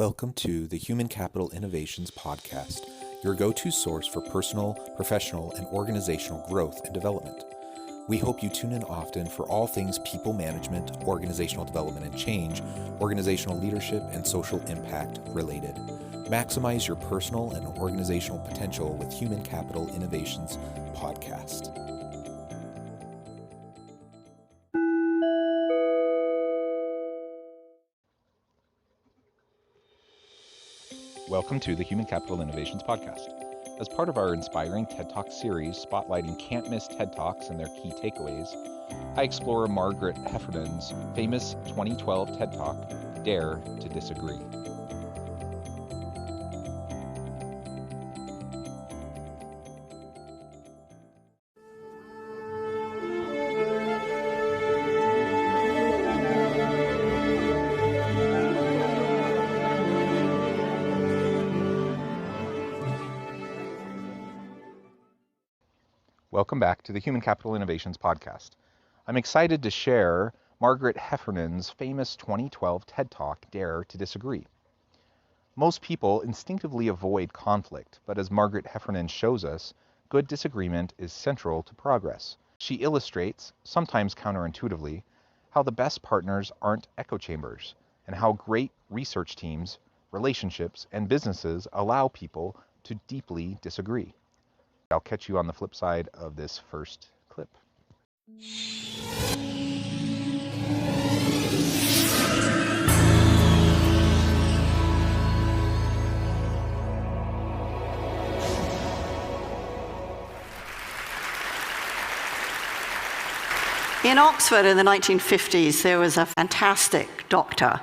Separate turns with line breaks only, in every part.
Welcome to the Human Capital Innovations Podcast, your go-to source for personal, professional, and organizational growth and development. We hope you tune in often for all things people management, organizational development and change, organizational leadership, and social impact related. Maximize your personal and organizational potential with Human Capital Innovations Podcast. Welcome to the Human Capital Innovations Podcast. As part of our inspiring TED Talk series spotlighting can't-miss TED Talks and their key takeaways, I explore Margaret Heffernan's famous 2012 TED Talk, Dare to Disagree. Welcome back to the Human Capital Innovations Podcast. I'm excited to share Margaret Heffernan's famous 2012 TED Talk, Dare to Disagree. Most people instinctively avoid conflict, but as Margaret Heffernan shows us, good disagreement is central to progress. She illustrates, sometimes counterintuitively, how the best partners aren't echo chambers, and how great research teams, relationships, and businesses allow people to deeply disagree. I'll catch you on the flip side of this first clip.
In Oxford in the 1950s, there was a fantastic doctor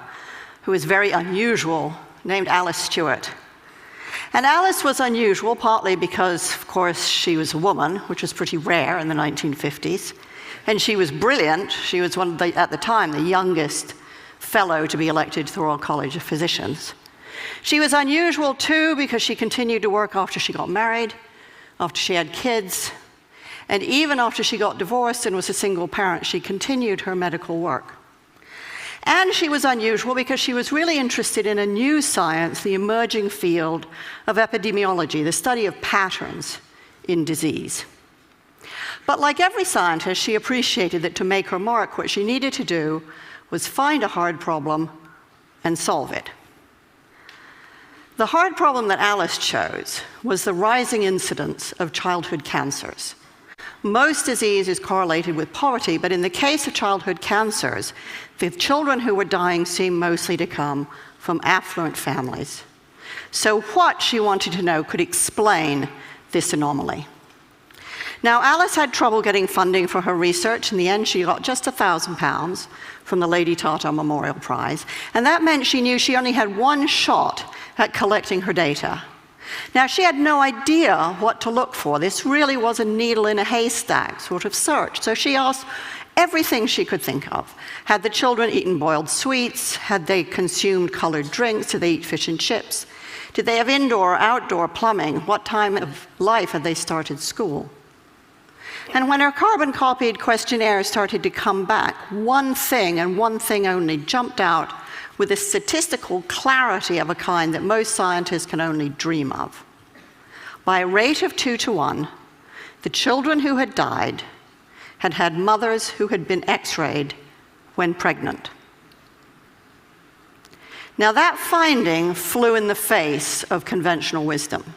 who was very unusual, named Alice Stewart. And Alice was unusual partly because, of course, she was a woman, which was pretty rare in the 1950s. And she was brilliant. She was one of the, at the time, the youngest fellow to be elected to the Royal College of Physicians. She was unusual, too, because she continued to work after she got married, after she had kids. And even after she got divorced and was a single parent, she continued her medical work. And she was unusual because she was really interested in a new science, the emerging field of epidemiology, the study of patterns in disease. But like every scientist, she appreciated that to make her mark, what she needed to do was find a hard problem and solve it. The hard problem that Alice chose was the rising incidence of childhood cancers. Most disease is correlated with poverty, but in the case of childhood cancers, the children who were dying seemed mostly to come from affluent families. So what, she wanted to know, could explain this anomaly? Now, Alice had trouble getting funding for her research. In the end, she got just £1,000 from the Lady Tata Memorial Prize, and that meant she knew she only had one shot at collecting her data. Now, she had no idea what to look for. This really was a needle in a haystack sort of search. So she asked everything she could think of. Had the children eaten boiled sweets? Had they consumed colored drinks? Did they eat fish and chips? Did they have indoor or outdoor plumbing? What time of life had they started school? And when her carbon-copied questionnaire started to come back, one thing and one thing only jumped out with a statistical clarity of a kind that most scientists can only dream of. By a rate of 2 to 1, the children who had died had had mothers who had been x-rayed when pregnant. Now that finding flew in the face of conventional wisdom.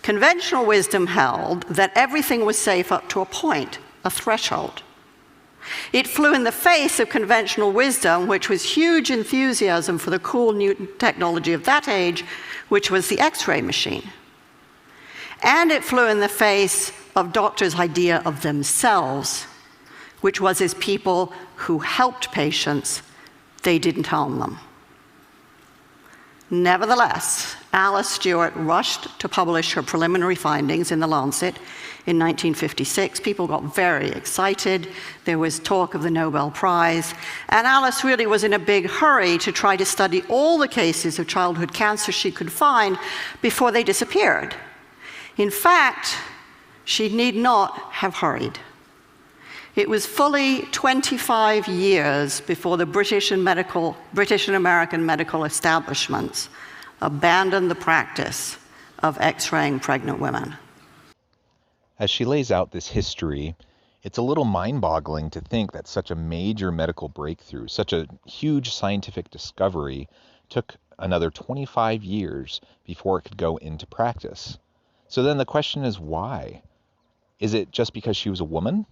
Conventional wisdom held that everything was safe up to a point, a threshold. It flew in the face of conventional wisdom, which was huge enthusiasm for the cool new technology of that age, which was the X-ray machine. And it flew in the face of doctors' idea of themselves, which was as people who helped patients, they didn't harm them. Nevertheless, Alice Stewart rushed to publish her preliminary findings in The Lancet in 1956. People got very excited. There was talk of the Nobel Prize. And Alice really was in a big hurry to try to study all the cases of childhood cancer she could find before they disappeared. In fact, she need not have hurried. It was fully 25 years before the British and American medical establishments abandoned the practice of X-raying pregnant women.
As she lays out this history, it's a little mind-boggling to think that such a major medical breakthrough, such a huge scientific discovery, took another 25 years before it could go into practice. So then the question is why? Is it just because she was a woman?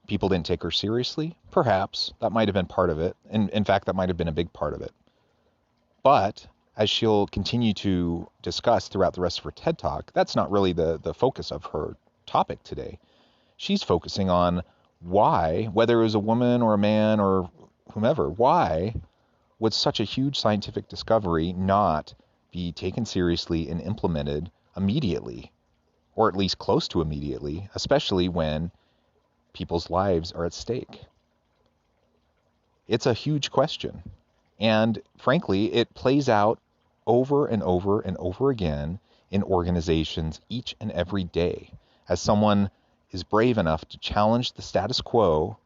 People didn't take her seriously? Perhaps. That might have been part of it. And in fact, that might have been a big part of it. But as she'll continue to discuss throughout the rest of her TED Talk, that's not really the focus of her topic today. She's focusing on why, whether it was a woman or a man or whomever, why would such a huge scientific discovery not be taken seriously and implemented immediately, or at least close to immediately, especially when people's lives are at stake? It's a huge question. And frankly, it plays out over and over and over again in organizations each and every day as someone is brave enough to challenge the status quo,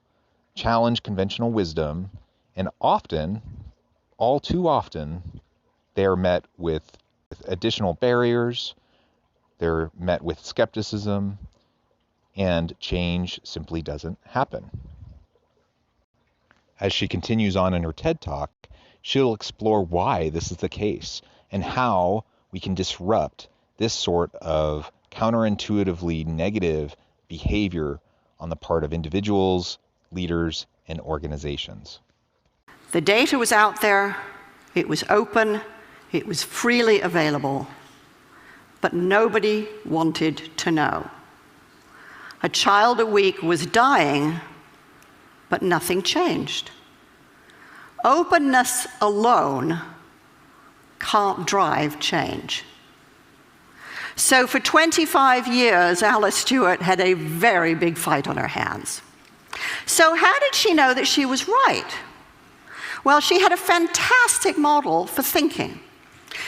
challenge conventional wisdom, and often, all too often, they are met with additional barriers, they're met with skepticism, and change simply doesn't happen. As she continues on in her TED Talk, she'll explore why this is the case and how we can disrupt this sort of counterintuitively negative behavior on the part of individuals, leaders, and organizations.
The data was out there, it was open, it was freely available, but nobody wanted to know. A child a week was dying, but nothing changed. Openness alone can't drive change. So for 25 years, Alice Stewart had a very big fight on her hands. So how did she know that she was right? Well, she had a fantastic model for thinking.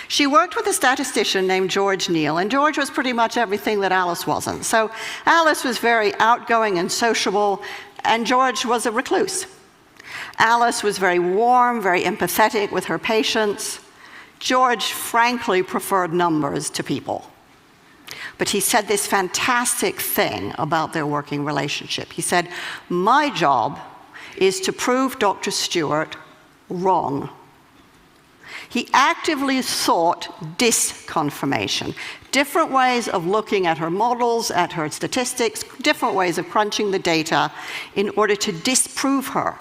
She worked with a statistician named George Neal, and George was pretty much everything that Alice wasn't. So Alice was very outgoing and sociable, and George was a recluse. Alice was very warm, very empathetic with her patients. George frankly preferred numbers to people. But he said this fantastic thing about their working relationship. He said, "My job is to prove Dr. Stewart wrong." He actively sought disconfirmation, different ways of looking at her models, at her statistics, different ways of crunching the data in order to disprove her.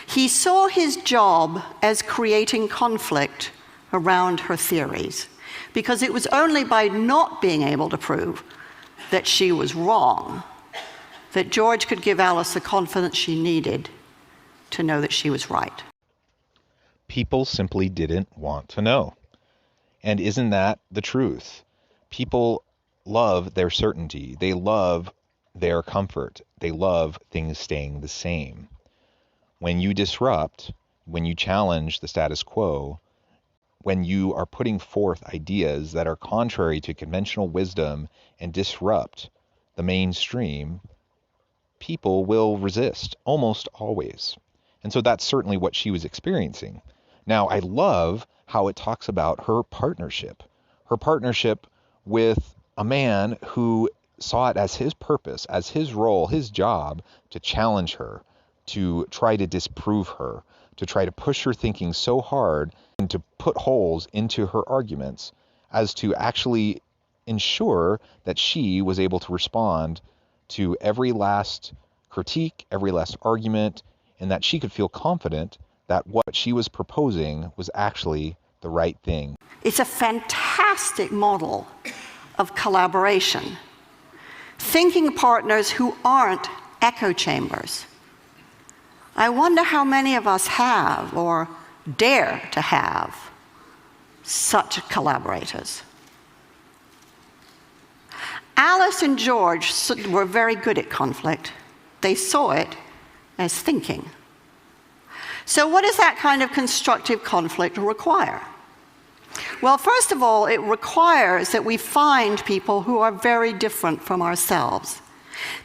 He saw his job as creating conflict around her theories, because it was only by not being able to prove that she was wrong that George could give Alice the confidence she needed to know that she was right.
People simply didn't want to know. And isn't that the truth? People love their certainty. They love their comfort. They love things staying the same. When you disrupt, when you challenge the status quo, when you are putting forth ideas that are contrary to conventional wisdom and disrupt the mainstream, people will resist almost always. And so that's certainly what she was experiencing. Now, I love how it talks about her partnership with a man who saw it as his purpose, as his role, his job to challenge her, to try to disprove her, to try to push her thinking so hard and to put holes into her arguments as to actually ensure that she was able to respond to every last critique, every last argument, and that she could feel confident that what she was proposing was actually the right thing.
It's a fantastic model of collaboration. Thinking partners who aren't echo chambers. I wonder how many of us have or dare to have such collaborators. Alice and George were very good at conflict. They saw it as thinking. So what does that kind of constructive conflict require? Well, first of all, it requires that we find people who are very different from ourselves.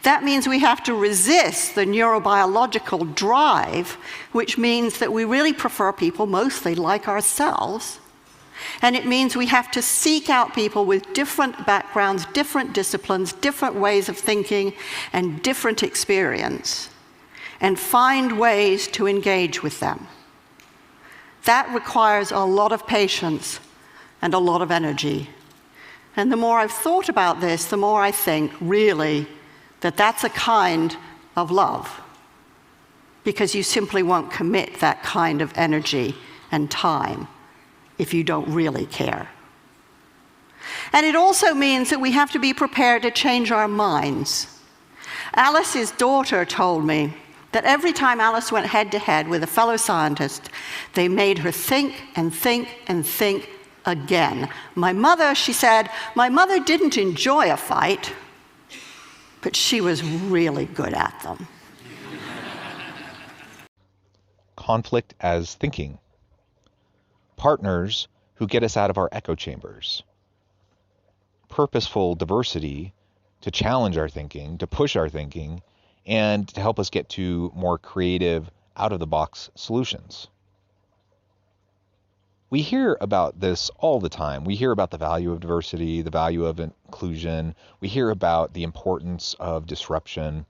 That means we have to resist the neurobiological drive, which means that we really prefer people mostly like ourselves. And it means we have to seek out people with different backgrounds, different disciplines, different ways of thinking, and different experience, and find ways to engage with them. That requires a lot of patience and a lot of energy. And the more I've thought about this, the more I think, really, that that's a kind of love, because you simply won't commit that kind of energy and time if you don't really care. And it also means that we have to be prepared to change our minds. Alice's daughter told me that every time Alice went head-to-head with a fellow scientist, they made her think and think and think again. My mother, she said, my mother didn't enjoy a fight, but she was really good at them.
Conflict as thinking. Partners who get us out of our echo chambers. Purposeful diversity to challenge our thinking, to push our thinking, and to help us get to more creative, out-of-the-box solutions. We hear about this all the time. We hear about the value of diversity, the value of inclusion. We hear about the importance of disruption.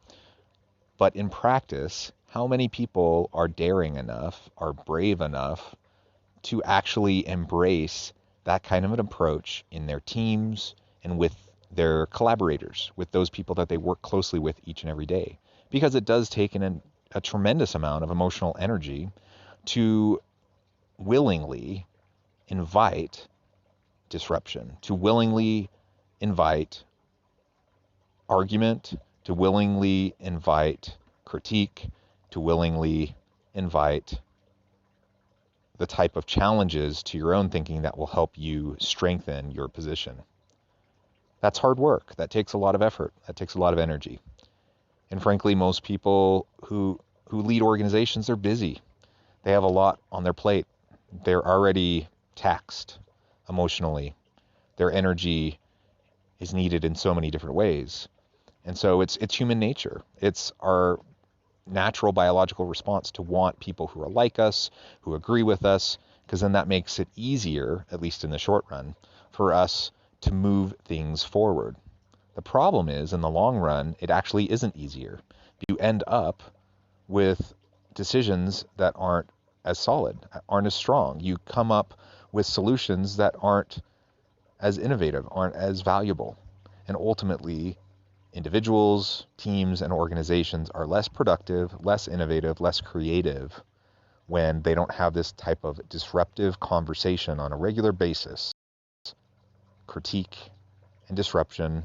But in practice, how many people are daring enough, are brave enough to actually embrace that kind of an approach in their teams and with their collaborators, with those people that they work closely with each and every day? Because it does take a tremendous amount of emotional energy to willingly invite disruption, to willingly invite argument, to willingly invite critique, to willingly invite the type of challenges to your own thinking that will help you strengthen your position. That's hard work. That takes a lot of effort. That takes a lot of energy. And frankly, most people who lead organizations, they're busy. They have a lot on their plate. They're already taxed emotionally. Their energy is needed in so many different ways. And so it's human nature. It's our natural biological response to want people who are like us, who agree with us, because then that makes it easier, at least in the short run, for us to move things forward. The problem is, in the long run, it actually isn't easier. You end up with decisions that aren't as solid, aren't as strong. You come up with solutions that aren't as innovative, aren't as valuable. And ultimately, individuals, teams, and organizations are less productive, less innovative, less creative when they don't have this type of disruptive conversation on a regular basis. Critique and disruption.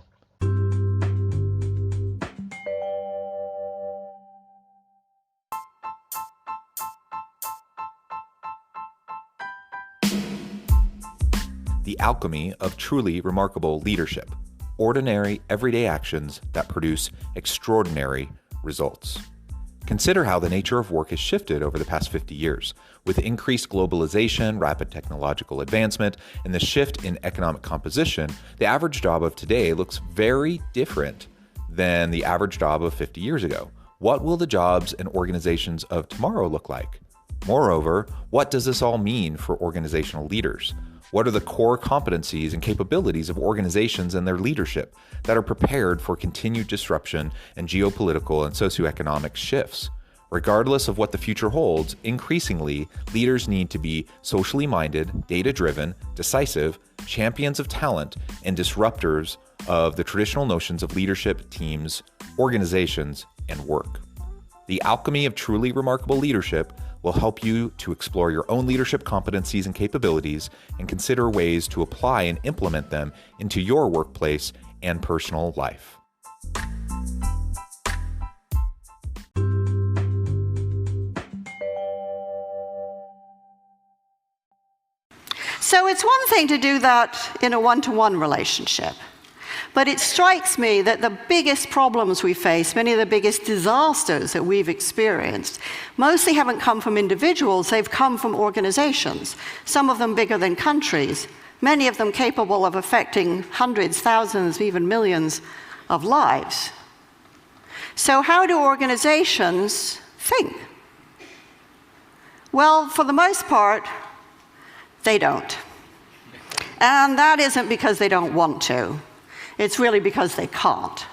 The alchemy of truly remarkable leadership. Ordinary, everyday actions that produce extraordinary results. Consider how the nature of work has shifted over the past 50 years. With increased globalization, rapid technological advancement, and the shift in economic composition, the average job of today looks very different than the average job of 50 years ago. What will the jobs and organizations of tomorrow look like? Moreover, what does this all mean for organizational leaders? What are the core competencies and capabilities of organizations and their leadership that are prepared for continued disruption and geopolitical and socioeconomic shifts? Regardless of what the future holds, increasingly, leaders need to be socially minded, data-driven, decisive, champions of talent, and disruptors of the traditional notions of leadership, teams, organizations, and work. The alchemy of truly remarkable leadership will help you to explore your own leadership competencies and capabilities and consider ways to apply and implement them into your workplace and personal life.
So it's one thing to do that in a one-to-one relationship. But it strikes me that the biggest problems we face, many of the biggest disasters that we've experienced, mostly haven't come from individuals, they've come from organizations, some of them bigger than countries, many of them capable of affecting hundreds, thousands, even millions of lives. So how do organizations think? Well, for the most part, they don't. And that isn't because they don't want to. It's really because they can't.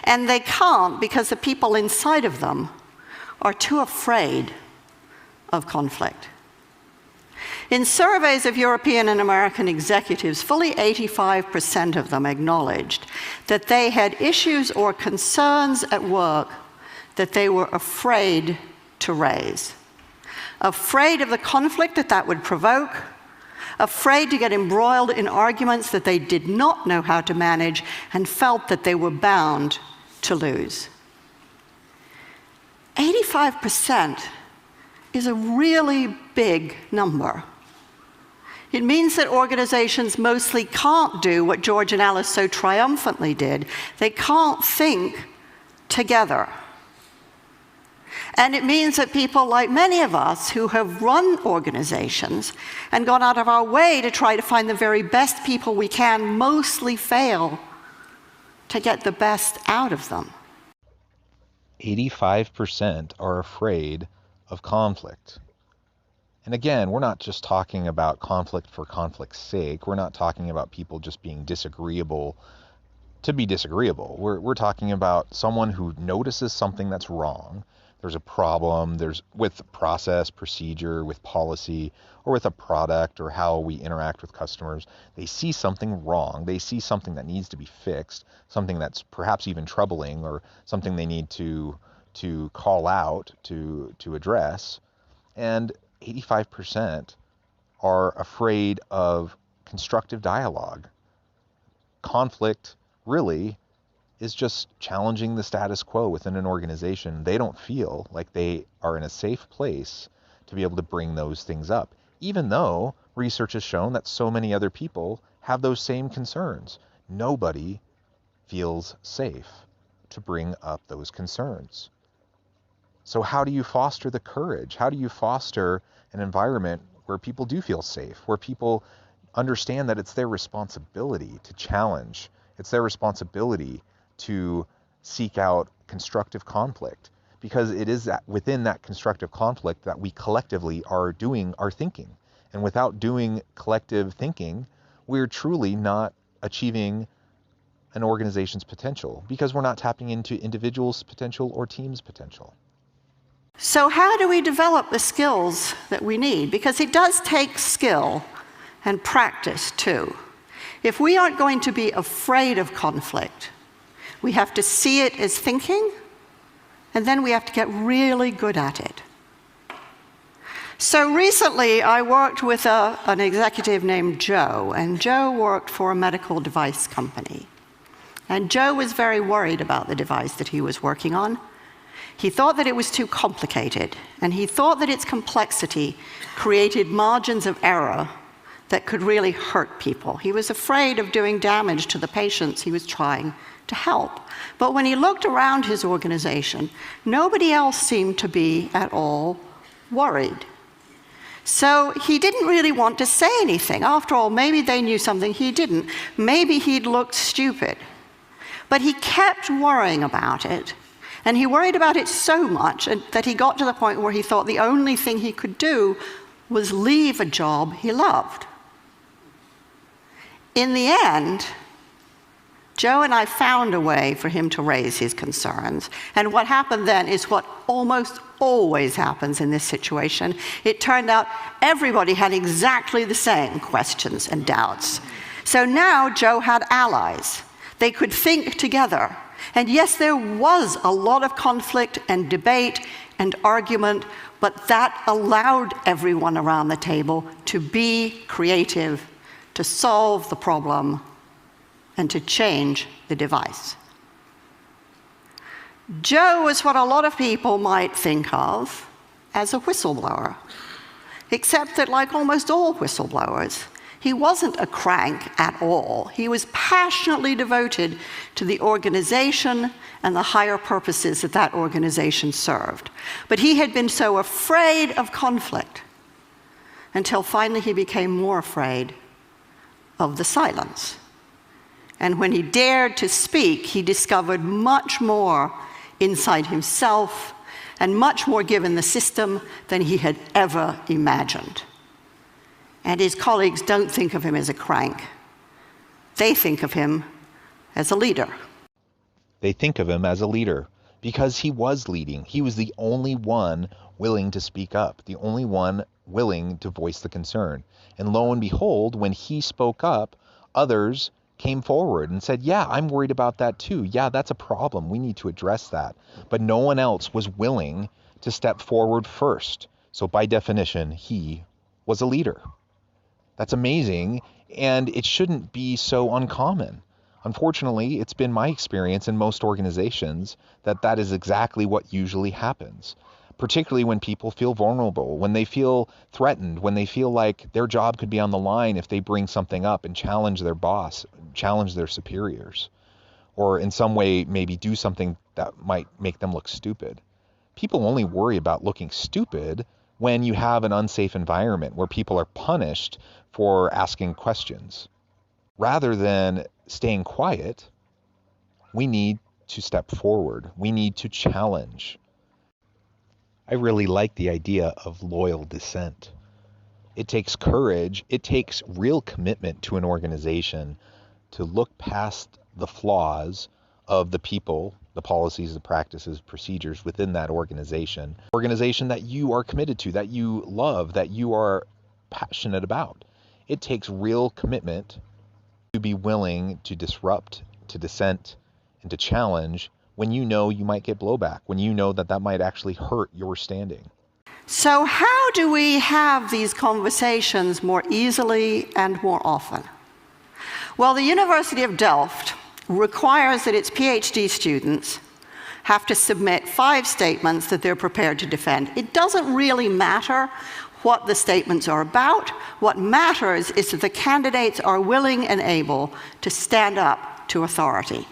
And they can't because the people inside of them are too afraid of conflict. In surveys of European and American executives, fully 85% of them acknowledged that they had issues or concerns at work that they were afraid to raise. Afraid of the conflict that would provoke, afraid to get embroiled in arguments that they did not know how to manage and felt that they were bound to lose. 85% is a really big number. It means that organizations mostly can't do what George and Alice so triumphantly did. They can't think together. And it means that people like many of us who have run organizations and gone out of our way to try to find the very best people we can mostly fail to get the best out of them.
85% are afraid of conflict. And again, we're not just talking about conflict for conflict's sake. We're not talking about people just being disagreeable to be disagreeable. We're talking about someone who notices something that's wrong. There's a problem, there's with process, procedure, with policy, or with a product or how we interact with customers. They see something wrong. They see something that needs to be fixed, something that's perhaps even troubling or something they need to call out, to address. And 85% are afraid of constructive dialogue. Conflict really is just challenging the status quo within an organization. They don't feel like they are in a safe place to be able to bring those things up, even though research has shown that so many other people have those same concerns. Nobody feels safe to bring up those concerns. So how do you foster the courage? How do you foster an environment where people do feel safe, where people understand that it's their responsibility to challenge, it's their responsibility to seek out constructive conflict, because it is within that constructive conflict that we collectively are doing our thinking. And without doing collective thinking, we're truly not achieving an organization's potential, because we're not tapping into individuals' potential or teams' potential.
So how do we develop the skills that we need? Because it does take skill and practice too. If we aren't going to be afraid of conflict, we have to see it as thinking, and then we have to get really good at it. So recently, I worked with an executive named Joe, and Joe worked for a medical device company. And Joe was very worried about the device that he was working on. He thought that it was too complicated, and he thought that its complexity created margins of error that could really hurt people. He was afraid of doing damage to the patients he was trying to help. But when he looked around his organization, nobody else seemed to be at all worried. So he didn't really want to say anything. After all, maybe they knew something he didn't. Maybe he'd looked stupid. But he kept worrying about it. And he worried about it so much that he got to the point where he thought the only thing he could do was leave a job he loved. In the end, Joe and I found a way for him to raise his concerns. And what happened then is what almost always happens in this situation. It turned out everybody had exactly the same questions and doubts. So now Joe had allies. They could think together. And yes, there was a lot of conflict and debate and argument, but that allowed everyone around the table to be creative, to solve the problem, and to change the device. Joe is what a lot of people might think of as a whistleblower, except that, like almost all whistleblowers, he wasn't a crank at all. He was passionately devoted to the organization and the higher purposes that that organization served. But he had been so afraid of conflict until finally he became more afraid of the silence. And when he dared to speak, he discovered much more inside himself, and much more given the system than he had ever imagined. And his colleagues don't think of him as a crank. They think of him as a leader.
They think of him as a leader because he was leading. He was the only one willing to speak up, the only one willing to voice the concern. And lo and behold, when he spoke up, others came forward and said, yeah, I'm worried about that too. Yeah, that's a problem. We need to address that. But no one else was willing to step forward first. So by definition, he was a leader. That's amazing, and it shouldn't be so uncommon. Unfortunately, it's been my experience in most organizations that that is exactly what usually happens, particularly when people feel vulnerable, when they feel threatened, when they feel like their job could be on the line if they bring something up and challenge their boss, challenge their superiors, or in some way maybe do something that might make them look stupid. People only worry about looking stupid when you have an unsafe environment where people are punished for asking questions. Rather than staying quiet, we need to step forward. We need to challenge. I really like the idea of loyal dissent. It takes courage. It takes real commitment to an organization to look past the flaws of the people, the policies, the practices, procedures within that organization that you are committed to, that you love, that you are passionate about. It takes real commitment to be willing to disrupt, to dissent, and to challenge when you know you might get blowback, when you know that that might actually hurt your standing.
So how do we have these conversations more easily and more often? Well, the University of Delft requires that its PhD students have to submit 5 statements that they're prepared to defend. It doesn't really matter what the statements are about. What matters is that the candidates are willing and able to stand up to authority.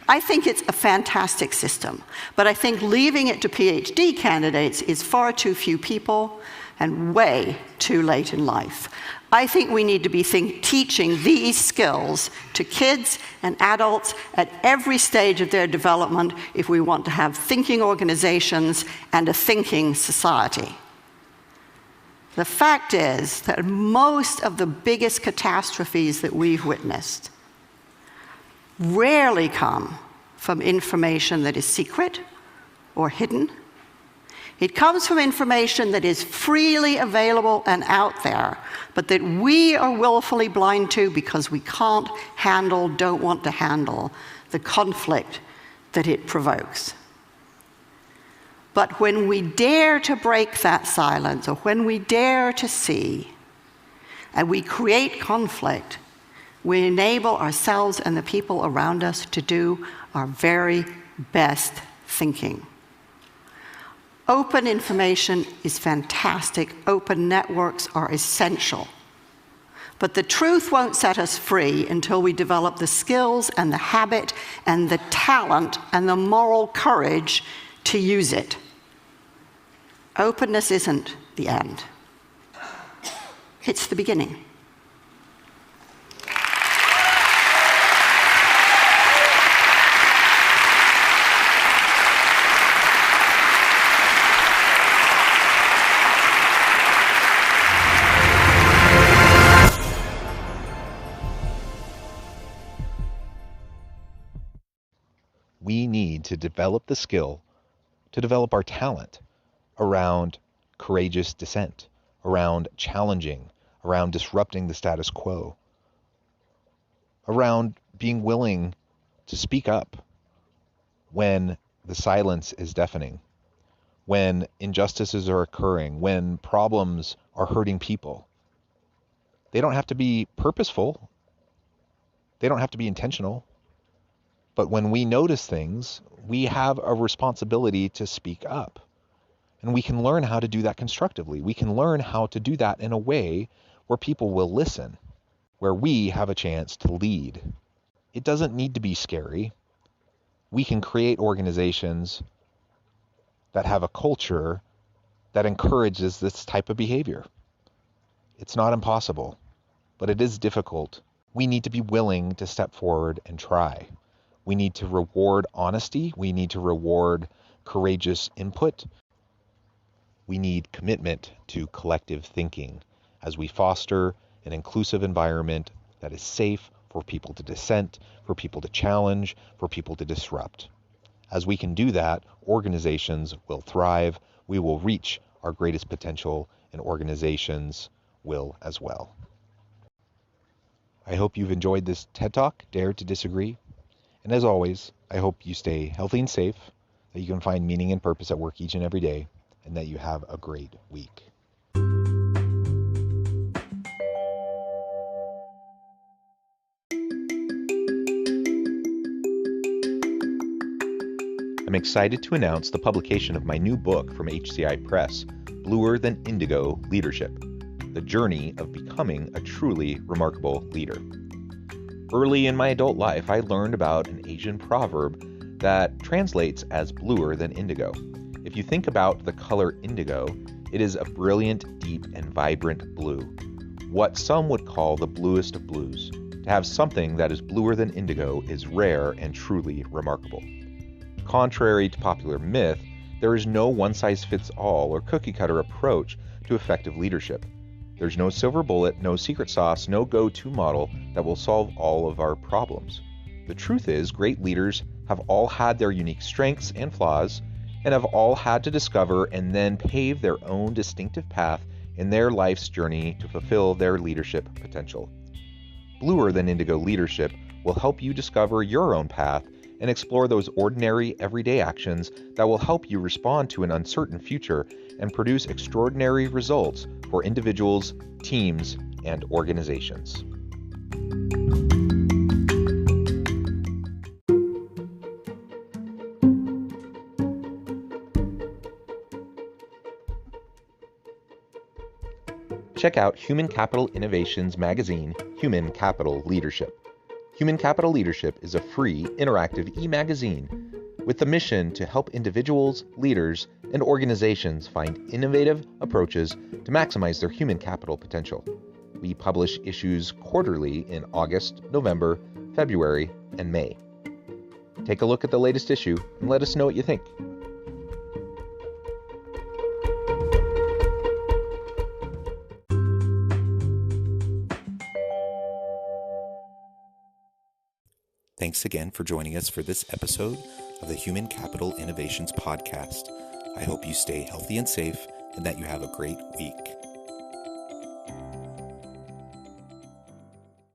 I think it's a fantastic system, but I think leaving it to PhD candidates is far too few people and way too late in life. I think we need to be teaching these skills to kids and adults at every stage of their development if we want to have thinking organizations and a thinking society. The fact is that most of the biggest catastrophes that we've witnessed rarely come from information that is secret or hidden. It comes from information that is freely available and out there, but that we are willfully blind to because we can't handle, don't want to handle the conflict that it provokes. But when we dare to break that silence, or when we dare to see, and we create conflict, we enable ourselves and the people around us to do our very best thinking. Open information is fantastic. Open networks are essential. But the truth won't set us free until we develop the skills and the habit and the talent and the moral courage to use it. Openness isn't the end. It's the beginning.
We need to develop the skill, to develop our talent around courageous dissent, around challenging, around disrupting the status quo, around being willing to speak up when the silence is deafening, when injustices are occurring, when problems are hurting people. They don't have to be purposeful. They don't have to be intentional. But when we notice things, we have a responsibility to speak up. And we can learn how to do that constructively. We can learn how to do that in a way where people will listen, where we have a chance to lead. It doesn't need to be scary. We can create organizations that have a culture that encourages this type of behavior. It's not impossible, but it is difficult. We need to be willing to step forward and try. We need to reward honesty. We need to reward courageous input. We need commitment to collective thinking as we foster an inclusive environment that is safe for people to dissent, for people to challenge, for people to disrupt. As we can do that, organizations will thrive, we will reach our greatest potential, and organizations will as well. I hope you've enjoyed this TED Talk, Dare to Disagree. And as always, I hope you stay healthy and safe, that you can find meaning and purpose at work each and every day, and that you have a great week. I'm excited to announce the publication of my new book from HCI Press, Bluer Than Indigo Leadership: The Journey of Becoming a Truly Remarkable Leader. Early in my adult life, I learned about an Asian proverb that translates as bluer than indigo. If you think about the color indigo, it is a brilliant, deep, and vibrant blue, what some would call the bluest of blues. To have something that is bluer than indigo is rare and truly remarkable. Contrary to popular myth, there is no one-size-fits-all or cookie-cutter approach to effective leadership. There's no silver bullet, no secret sauce, no go-to model that will solve all of our problems. The truth is, great leaders have all had their unique strengths and flaws, and have all had to discover and then pave their own distinctive path in their life's journey to fulfill their leadership potential. Bluer Than Indigo Leadership will help you discover your own path and explore those ordinary, everyday actions that will help you respond to an uncertain future and produce extraordinary results for individuals, teams, and organizations. Check out Human Capital Innovations magazine, Human Capital Leadership. Human Capital Leadership is a free, interactive e-magazine with the mission to help individuals, leaders, and organizations find innovative approaches to maximize their human capital potential. We publish issues quarterly in August, November, February, and May. Take a look at the latest issue and let us know what you think. Thanks again for joining us for this episode of the Human Capital Innovations Podcast. I hope you stay healthy and safe and that you have a great week.